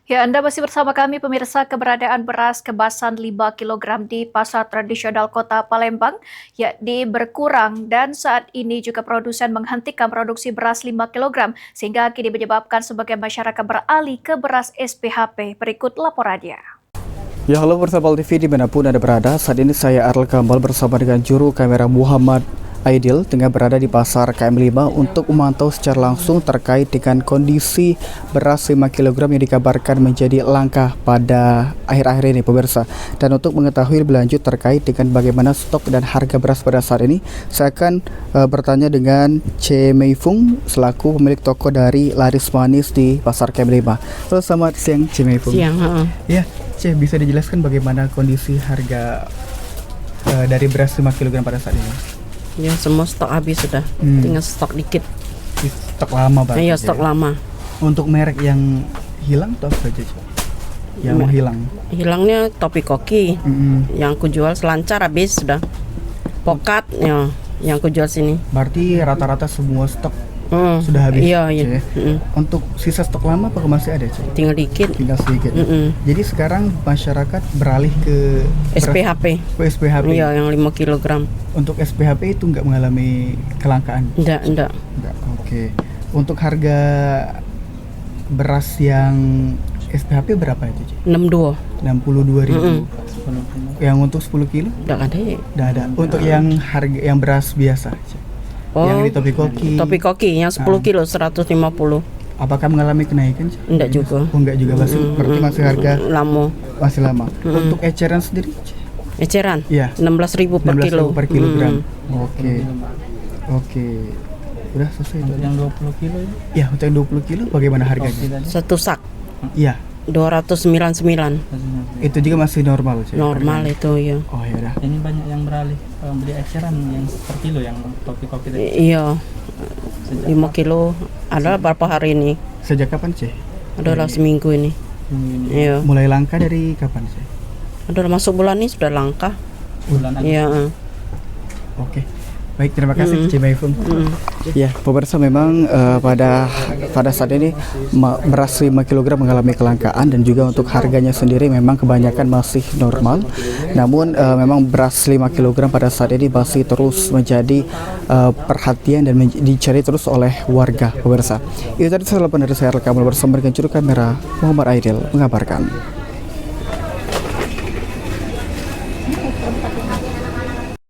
Ya, Anda masih bersama kami pemirsa. Keberadaan beras kemasan 5 kilogram di pasar tradisional Kota Palembang yakni berkurang dan saat ini juga produsen menghentikan produksi beras 5 kilogram sehingga kini menyebabkan sebagian masyarakat beralih ke beras SPHP. Berikut laporannya. Ya, halo bersama TV dimanapun Anda berada. Saat ini saya Arl Kambal bersama dengan juru kamera Muhammad Aidil tengah berada di pasar KM5 untuk memantau secara langsung terkait dengan kondisi beras 5 kg yang dikabarkan menjadi langka pada akhir-akhir ini pemirsa. Dan untuk mengetahui lebih lanjut terkait dengan bagaimana stok dan harga beras pada saat ini, saya akan bertanya dengan Ce Meifung selaku pemilik toko dari Laris Manis di pasar KM5. Halo, selamat siang Ce Meifung. Siang, Ya, Ce, bisa dijelaskan bagaimana kondisi harga dari beras 5 kg pada saat ini? ya semua stok habis sudah, tinggal stok dikit. Stok lama banget. Iya, stok lama. Untuk merek yang hilang atau apa aja, Cik? Yang hilang? Hilangnya topi koki, yang kujual selancar habis sudah. Pokat ya, yang kujual sini. Berarti rata-rata semua stok sudah habis. Iya, iya. Cik? Untuk sisa stok lama apa masih ada, Cik? Tinggal dikit. Tinggal sedikit. Jadi sekarang masyarakat beralih ke SPHP. ke SPHP. Iya, yang 5 kg. Untuk SPHP itu nggak mengalami kelangkaan? Enggak. Oke. Untuk harga beras yang SPHP berapa itu, Cik? 62. 62.000. Yang untuk 10 kilo? Enggak ada. Udah ada. Untuk yang harga yang beras biasa, Cik? Yang di topi koki. Topi koki yang 10 kilo 150. Apakah mengalami kenaikan, Cik? Enggak juga. Oh, enggak juga, berarti masih harga lama. masih lama. Untuk eceran sendiri, Cik? Eceran? Iya. 16.000 per 16.000 kilo. per kilogram. Oke. Udah selesai itu. Yang 20 kilo ini? Ya, untuk yang 20 kilo bagaimana harganya? Satu sak Iya. 299. Itu juga masih normal, Cik? Normal itu ya. Oh, ya udah. Ini banyak yang beralih beli eceran yang per kilo yang topi kopi tadi. Iya. 5 kilo adalah berapa hari ini? Sejak kapan, Cik? Adalah seminggu ini. Ini Iya. Mulai langka dari kapan, Cik? Adalah masuk bulan ini sudah langka. bulan Agustus. Iya. Oke. Baik, terima kasih Cik Maifung. Ya, pemirsa, memang pada saat ini beras 5 kg mengalami kelangkaan dan juga untuk harganya sendiri memang kebanyakan masih normal. Namun memang beras 5 kg pada saat ini masih terus menjadi perhatian dan dicari terus oleh warga pemirsa. Itu tadi laporan dari saya rekam bersama dengan juru kamera Muhammad Aidil mengabarkan.